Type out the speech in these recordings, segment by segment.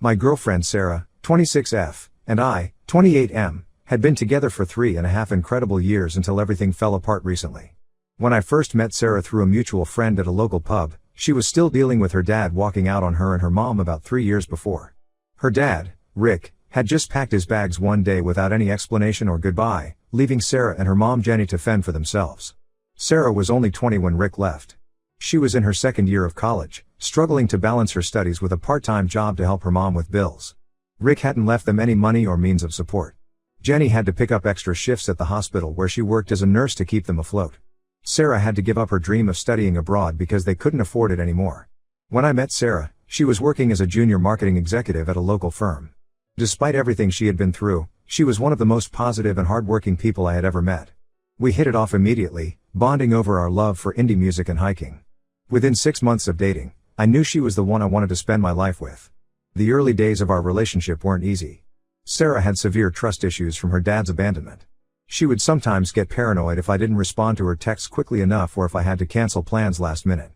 My girlfriend Sarah, 26F, and I, 28M, had been together for 3.5 incredible years until everything fell apart recently. When I first met Sarah through a mutual friend at a local pub, she was still dealing with her dad walking out on her and her mom about 3 years before. Her dad, Rick, had just packed his bags one day without any explanation or goodbye, leaving Sarah and her mom Jenny to fend for themselves. Sarah was only 20 when Rick left. She was in her second year of college, struggling to balance her studies with a part-time job to help her mom with bills. Rick hadn't left them any money or means of support. Jenny had to pick up extra shifts at the hospital where she worked as a nurse to keep them afloat. Sarah had to give up her dream of studying abroad because they couldn't afford it anymore. When I met Sarah, she was working as a junior marketing executive at a local firm. Despite everything she had been through, she was one of the most positive and hardworking people I had ever met. We hit it off immediately, bonding over our love for indie music and hiking. Within 6 months of dating, I knew she was the one I wanted to spend my life with. The early days of our relationship weren't easy. Sarah had severe trust issues from her dad's abandonment. She would sometimes get paranoid if I didn't respond to her texts quickly enough or if I had to cancel plans last minute.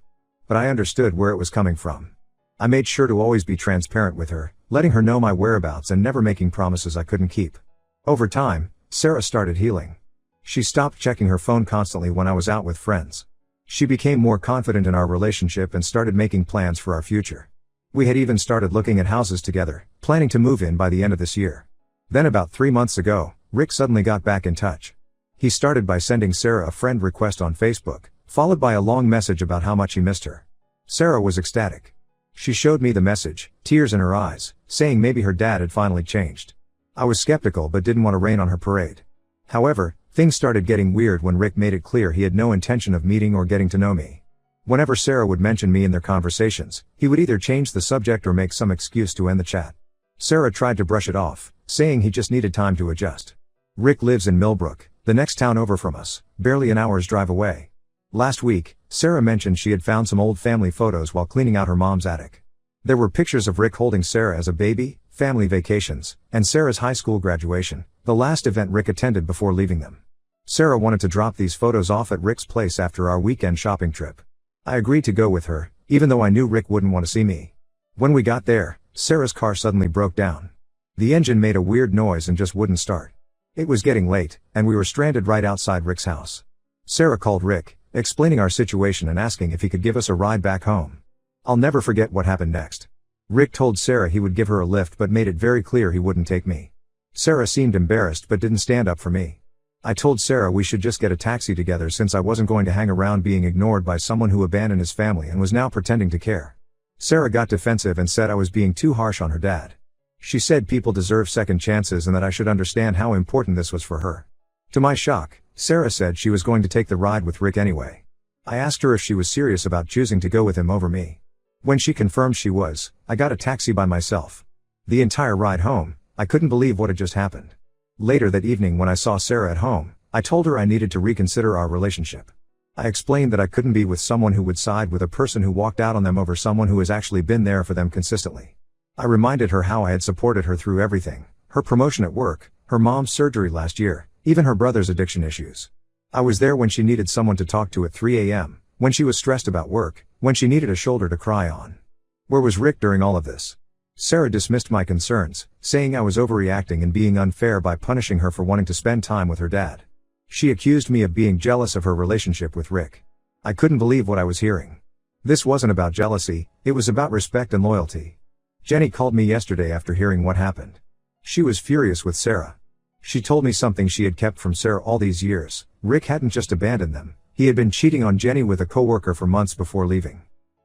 But I understood where it was coming from. I made sure to always be transparent with her, letting her know my whereabouts and never making promises I couldn't keep. Over time, Sarah started healing. She stopped checking her phone constantly when I was out with friends. She became more confident in our relationship and started making plans for our future. We had even started looking at houses together, planning to move in by the end of this year. Then about 3 months ago, Rick suddenly got back in touch. He started by sending Sarah a friend request on Facebook, followed by a long message about how much he missed her. Sarah was ecstatic. She showed me the message, tears in her eyes, saying maybe her dad had finally changed. I was skeptical but didn't want to rain on her parade. However, things started getting weird when Rick made it clear he had no intention of meeting or getting to know me. Whenever Sarah would mention me in their conversations, he would either change the subject or make some excuse to end the chat. Sarah tried to brush it off, saying he just needed time to adjust. Rick lives in Millbrook, the next town over from us, barely an hour's drive away. Last week, Sarah mentioned she had found some old family photos while cleaning out her mom's attic. There were pictures of Rick holding Sarah as a baby, family vacations, and Sarah's high school graduation, the last event Rick attended before leaving them. Sarah wanted to drop these photos off at Rick's place after our weekend shopping trip. I agreed to go with her, even though I knew Rick wouldn't want to see me. When we got there, Sarah's car suddenly broke down. The engine made a weird noise and just wouldn't start. It was getting late, and we were stranded right outside Rick's house. Sarah called Rick, explaining our situation and asking if he could give us a ride back home. I'll never forget what happened next. Rick told Sarah he would give her a lift but made it very clear he wouldn't take me. Sarah seemed embarrassed but didn't stand up for me. I told Sarah we should just get a taxi together since I wasn't going to hang around being ignored by someone who abandoned his family and was now pretending to care. Sarah got defensive and said I was being too harsh on her dad. She said people deserve second chances and that I should understand how important this was for her. To my shock, Sarah said she was going to take the ride with Rick anyway. I asked her if she was serious about choosing to go with him over me. When she confirmed she was, I got a taxi by myself. The entire ride home, I couldn't believe what had just happened. Later that evening when I saw Sarah at home, I told her I needed to reconsider our relationship. I explained that I couldn't be with someone who would side with a person who walked out on them over someone who has actually been there for them consistently. I reminded her how I had supported her through everything, her promotion at work, her mom's surgery last year, even her brother's addiction issues. I was there when she needed someone to talk to at 3 a.m., when she was stressed about work, when she needed a shoulder to cry on. Where was Rick during all of this? Sarah dismissed my concerns, saying I was overreacting and being unfair by punishing her for wanting to spend time with her dad. She accused me of being jealous of her relationship with Rick. I couldn't believe what I was hearing. This wasn't about jealousy, it was about respect and loyalty. Jenny called me yesterday after hearing what happened. She was furious with Sarah. She told me something she had kept from Sarah all these years. Rick hadn't just abandoned them, he had been cheating on Jenny with a coworker for months before leaving.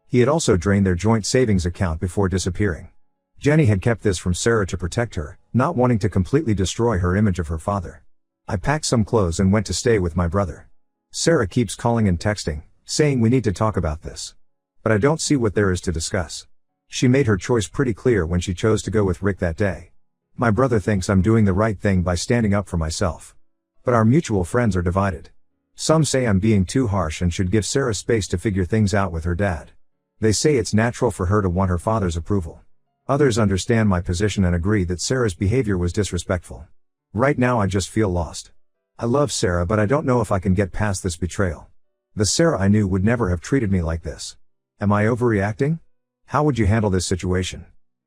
He had also drained their joint savings account before disappearing. Jenny had kept this from Sarah to protect her, not wanting to completely destroy her image of her father. I packed some clothes and went to stay with my brother. Sarah keeps calling and texting, saying we need to talk about this. But I don't see what there is to discuss. She made her choice pretty clear when she chose to go with Rick that day. My brother thinks I'm doing the right thing by standing up for myself. But our mutual friends are divided. Some say I'm being too harsh and should give Sarah space to figure things out with her dad. They say it's natural for her to want her father's approval. Others understand my position and agree that Sarah's behavior was disrespectful. Right now I just feel lost. I love Sarah but I don't know if I can get past this betrayal. The Sarah I knew would never have treated me like this. Am I overreacting? How would you handle this situation?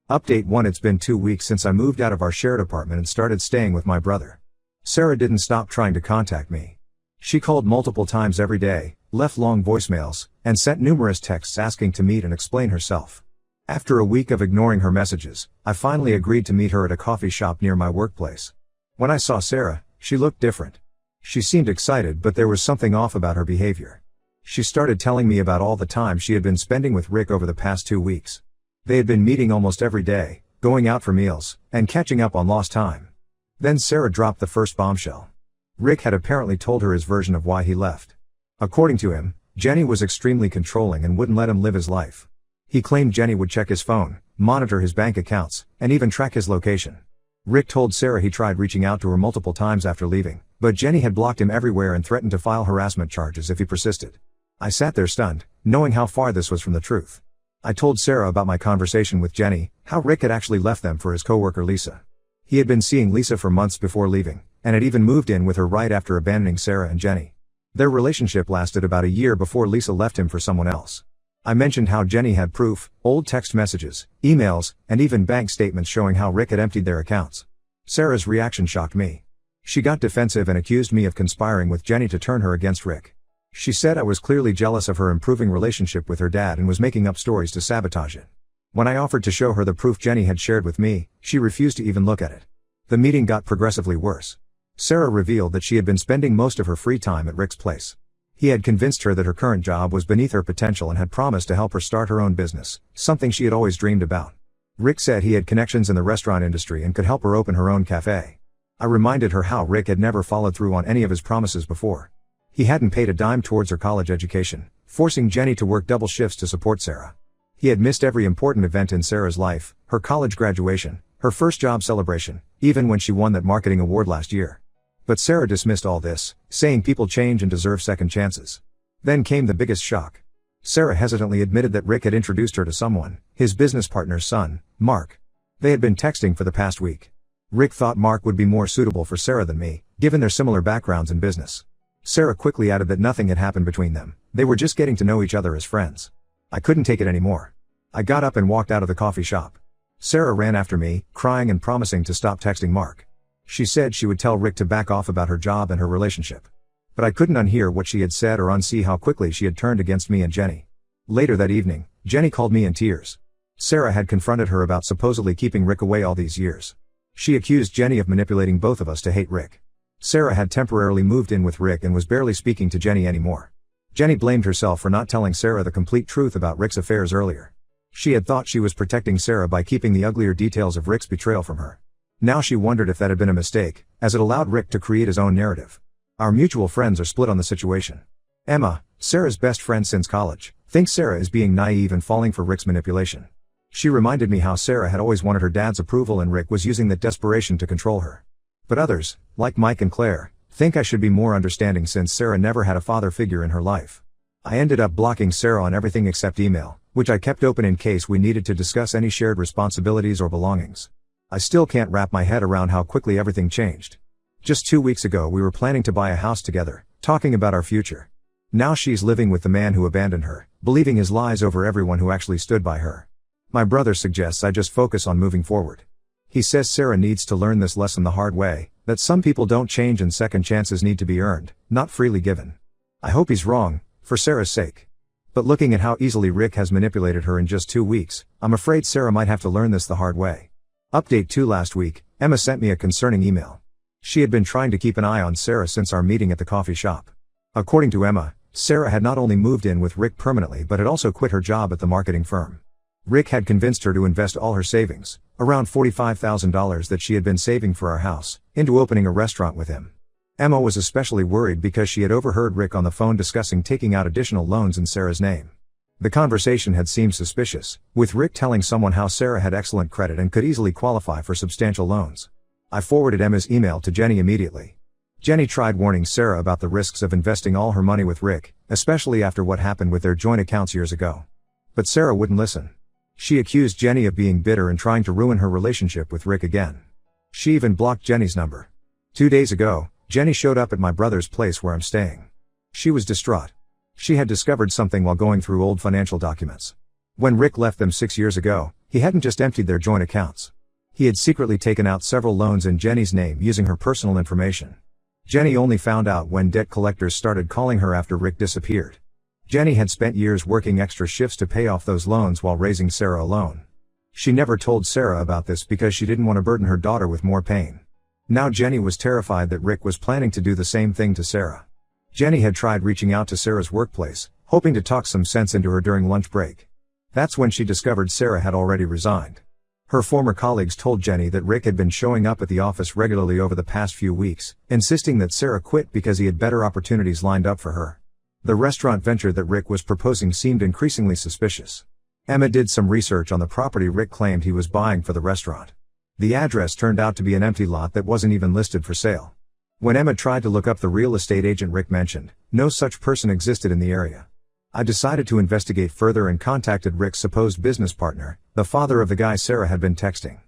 Update 1. It's been 2 weeks since I moved out of our shared apartment and started staying with my brother. Sarah didn't stop trying to contact me. She called multiple times every day, left long voicemails, and sent numerous texts asking to meet and explain herself. After a week of ignoring her messages, I finally agreed to meet her at a coffee shop near my workplace. When I saw Sarah, she looked different. She seemed excited, but there was something off about her behavior. She started telling me about all the time she had been spending with Rick over the past 2 weeks. They had been meeting almost every day, going out for meals, and catching up on lost time. Then Sarah dropped the first bombshell. Rick had apparently told her his version of why he left. According to him, Jenny was extremely controlling and wouldn't let him live his life. He claimed Jenny would check his phone, monitor his bank accounts, and even track his location. Rick told Sarah he tried reaching out to her multiple times after leaving, but Jenny had blocked him everywhere and threatened to file harassment charges if he persisted. I sat there stunned, knowing how far this was from the truth. I told Sarah about my conversation with Jenny, how Rick had actually left them for his coworker Lisa. He had been seeing Lisa for months before leaving, and had even moved in with her right after abandoning Sarah and Jenny. Their relationship lasted about a year before Lisa left him for someone else. I mentioned how Jenny had proof, old text messages, emails, and even bank statements showing how Rick had emptied their accounts. Sarah's reaction shocked me. She got defensive and accused me of conspiring with Jenny to turn her against Rick. She said I was clearly jealous of her improving relationship with her dad and was making up stories to sabotage it. When I offered to show her the proof Jenny had shared with me, she refused to even look at it. The meeting got progressively worse. Sarah revealed that she had been spending most of her free time at Rick's place. He had convinced her that her current job was beneath her potential and had promised to help her start her own business, something she had always dreamed about. Rick said he had connections in the restaurant industry and could help her open her own cafe. I reminded her how Rick had never followed through on any of his promises before. He hadn't paid a dime towards her college education, forcing Jenny to work double shifts to support Sarah. He had missed every important event in Sarah's life, her college graduation, her first job celebration, even when she won that marketing award last year. But Sarah dismissed all this, saying people change and deserve second chances. Then came the biggest shock. Sarah hesitantly admitted that Rick had introduced her to someone, his business partner's son, Mark. They had been texting for the past week. Rick thought Mark would be more suitable for Sarah than me, given their similar backgrounds in business. Sarah quickly added that nothing had happened between them, they were just getting to know each other as friends. I couldn't take it anymore. I got up and walked out of the coffee shop. Sarah ran after me, crying and promising to stop texting Mark. She said she would tell Rick to back off about her job and her relationship. But I couldn't unhear what she had said or unsee how quickly she had turned against me and Jenny. Later that evening, Jenny called me in tears. Sarah had confronted her about supposedly keeping Rick away all these years. She accused Jenny of manipulating both of us to hate Rick. Sarah had temporarily moved in with Rick and was barely speaking to Jenny anymore. Jenny blamed herself for not telling Sarah the complete truth about Rick's affairs earlier. She had thought she was protecting Sarah by keeping the uglier details of Rick's betrayal from her. Now she wondered if that had been a mistake, as it allowed Rick to create his own narrative. Our mutual friends are split on the situation. Emma, Sarah's best friend since college, thinks Sarah is being naive and falling for Rick's manipulation. She reminded me how Sarah had always wanted her dad's approval and Rick was using that desperation to control her. But others, like Mike and Claire, think I should be more understanding since Sarah never had a father figure in her life. I ended up blocking Sarah on everything except email, which I kept open in case we needed to discuss any shared responsibilities or belongings. I still can't wrap my head around how quickly everything changed. Just 2 weeks ago we were planning to buy a house together, talking about our future. Now she's living with the man who abandoned her, believing his lies over everyone who actually stood by her. My brother suggests I just focus on moving forward. He says Sarah needs to learn this lesson the hard way, that some people don't change and second chances need to be earned, not freely given. I hope he's wrong, for Sarah's sake. But looking at how easily Rick has manipulated her in just 2 weeks, I'm afraid Sarah might have to learn this the hard way. Update 2. Last week, Emma sent me a concerning email. She had been trying to keep an eye on Sarah since our meeting at the coffee shop. According to Emma, Sarah had not only moved in with Rick permanently but had also quit her job at the marketing firm. Rick had convinced her to invest all her savings, around $45,000 that she had been saving for our house, into opening a restaurant with him. Emma was especially worried because she had overheard Rick on the phone discussing taking out additional loans in Sarah's name. The conversation had seemed suspicious, with Rick telling someone how Sarah had excellent credit and could easily qualify for substantial loans. I forwarded Emma's email to Jenny immediately. Jenny tried warning Sarah about the risks of investing all her money with Rick, especially after what happened with their joint accounts years ago. But Sarah wouldn't listen. She accused Jenny of being bitter and trying to ruin her relationship with Rick again. She even blocked Jenny's number. 2 days ago, Jenny showed up at my brother's place where I'm staying. She was distraught. She had discovered something while going through old financial documents. When Rick left them 6 years ago, He hadn't just emptied their joint accounts. He had secretly taken out several loans in Jenny's name using her personal information. Jenny only found out when debt collectors started calling her after Rick disappeared. Jenny had spent years working extra shifts to pay off those loans while raising Sarah alone. She never told Sarah about this because she didn't want to burden her daughter with more pain. Now Jenny was terrified that Rick was planning to do the same thing to Sarah. Jenny had tried reaching out to Sarah's workplace, hoping to talk some sense into her during lunch break. That's when she discovered Sarah had already resigned. Her former colleagues told Jenny that Rick had been showing up at the office regularly over the past few weeks, insisting that Sarah quit because he had better opportunities lined up for her. The restaurant venture that Rick was proposing seemed increasingly suspicious. Emma did some research on the property Rick claimed he was buying for the restaurant. The address turned out to be an empty lot that wasn't even listed for sale. When Emma tried to look up the real estate agent Rick mentioned, no such person existed in the area. I decided to investigate further and contacted Rick's supposed business partner, the father of the guy Sarah had been texting.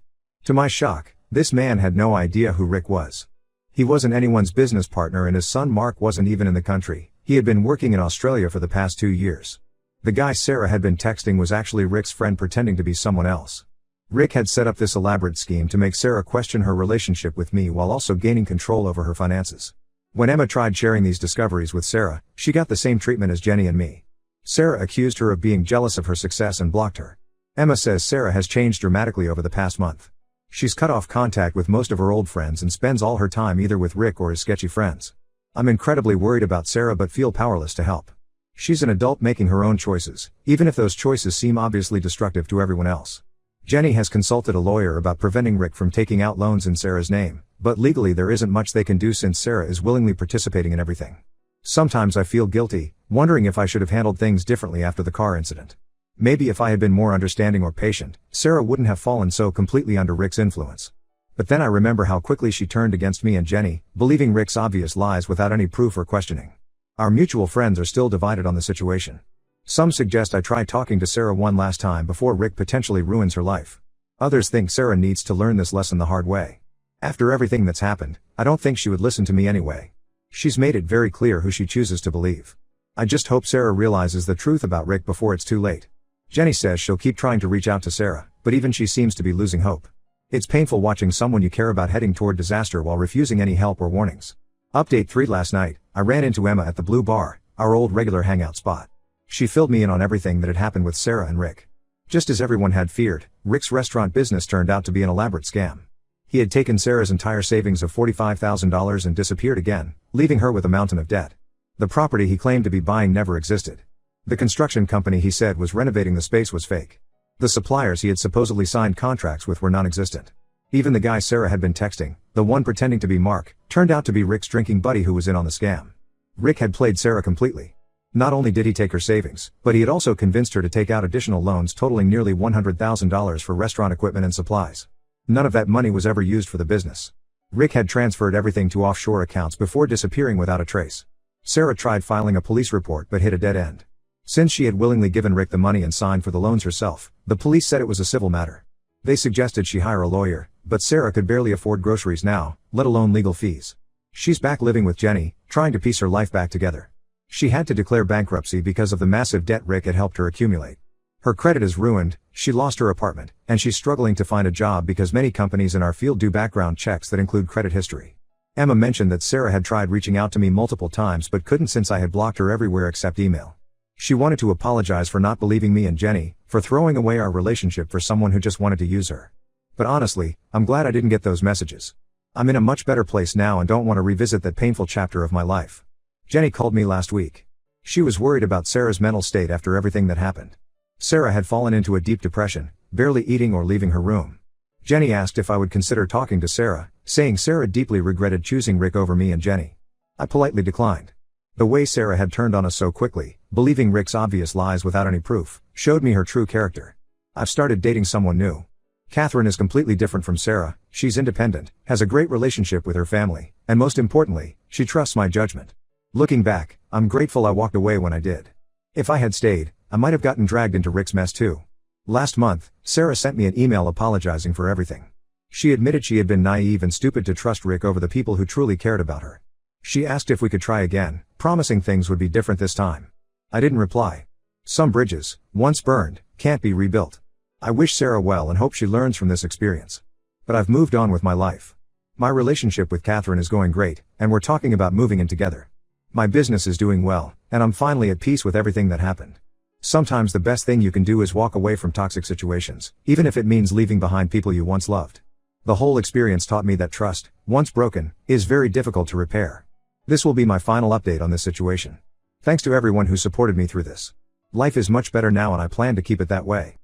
To my shock, this man had no idea who Rick was. He wasn't anyone's business partner and his son Mark wasn't even in the country. He had been working in Australia for the past 2 years. The guy Sarah had been texting was actually Rick's friend pretending to be someone else. Rick had set up this elaborate scheme to make Sarah question her relationship with me while also gaining control over her finances. When Emma tried sharing these discoveries with Sarah, she got the same treatment as Jenny and me. Sarah accused her of being jealous of her success and blocked her. Emma says Sarah has changed dramatically over the past month. She's cut off contact with most of her old friends and spends all her time either with Rick or his sketchy friends. I'm incredibly worried about Sarah but feel powerless to help. She's an adult making her own choices, even if those choices seem obviously destructive to everyone else. Jenny has consulted a lawyer about preventing Rick from taking out loans in Sarah's name, but legally there isn't much they can do since Sarah is willingly participating in everything. Sometimes I feel guilty, wondering if I should have handled things differently after the car incident. Maybe if I had been more understanding or patient, Sarah wouldn't have fallen so completely under Rick's influence. But then I remember how quickly she turned against me and Jenny, believing Rick's obvious lies without any proof or questioning. Our mutual friends are still divided on the situation. Some suggest I try talking to Sarah one last time before Rick potentially ruins her life. Others think Sarah needs to learn this lesson the hard way. After everything that's happened, I don't think she would listen to me anyway. She's made it very clear who she chooses to believe. I just hope Sarah realizes the truth about Rick before it's too late. Jenny says she'll keep trying to reach out to Sarah, but even she seems to be losing hope. It's painful watching someone you care about heading toward disaster while refusing any help or warnings. Update 3 Last night, I ran into Emma at the Blue Bar, our old regular hangout spot. She filled me in on everything that had happened with Sarah and Rick. Just as everyone had feared, Rick's restaurant business turned out to be an elaborate scam. He had taken Sarah's entire savings of $45,000 and disappeared again, leaving her with a mountain of debt. The property he claimed to be buying never existed. The construction company he said was renovating the space was fake. The suppliers he had supposedly signed contracts with were non-existent. Even the guy Sarah had been texting, the one pretending to be Mark, turned out to be Rick's drinking buddy who was in on the scam. Rick had played Sarah completely. Not only did he take her savings, but he had also convinced her to take out additional loans totaling nearly $100,000 for restaurant equipment and supplies. None of that money was ever used for the business. Rick had transferred everything to offshore accounts before disappearing without a trace. Sarah tried filing a police report but hit a dead end. Since she had willingly given Rick the money and signed for the loans herself, the police said it was a civil matter. They suggested she hire a lawyer, but Sarah could barely afford groceries now, let alone legal fees. She's back living with Jenny, trying to piece her life back together. She had to declare bankruptcy because of the massive debt Rick had helped her accumulate. Her credit is ruined, she lost her apartment, and she's struggling to find a job because many companies in our field do background checks that include credit history. Emma mentioned that Sarah had tried reaching out to me multiple times but couldn't since I had blocked her everywhere except email. She wanted to apologize for not believing me and Jenny, for throwing away our relationship for someone who just wanted to use her. But honestly, I'm glad I didn't get those messages. I'm in a much better place now and don't want to revisit that painful chapter of my life. Jenny called me last week. She was worried about Sarah's mental state after everything that happened. Sarah had fallen into a deep depression, barely eating or leaving her room. Jenny asked if I would consider talking to Sarah, saying Sarah deeply regretted choosing Rick over me and Jenny. I politely declined. The way Sarah had turned on us so quickly, believing Rick's obvious lies without any proof, showed me her true character. I've started dating someone new. Catherine is completely different from Sarah, she's independent, has a great relationship with her family, and most importantly, she trusts my judgment. Looking back, I'm grateful I walked away when I did. If I had stayed, I might have gotten dragged into Rick's mess too. Last month, Sarah sent me an email apologizing for everything. She admitted she had been naive and stupid to trust Rick over the people who truly cared about her. She asked if we could try again, promising things would be different this time. I didn't reply. Some bridges, once burned, can't be rebuilt. I wish Sarah well and hope she learns from this experience. But I've moved on with my life. My relationship with Catherine is going great, and we're talking about moving in together. My business is doing well, and I'm finally at peace with everything that happened. Sometimes the best thing you can do is walk away from toxic situations, even if it means leaving behind people you once loved. The whole experience taught me that trust, once broken, is very difficult to repair. This will be my final update on this situation. Thanks to everyone who supported me through this. Life is much better now and I plan to keep it that way.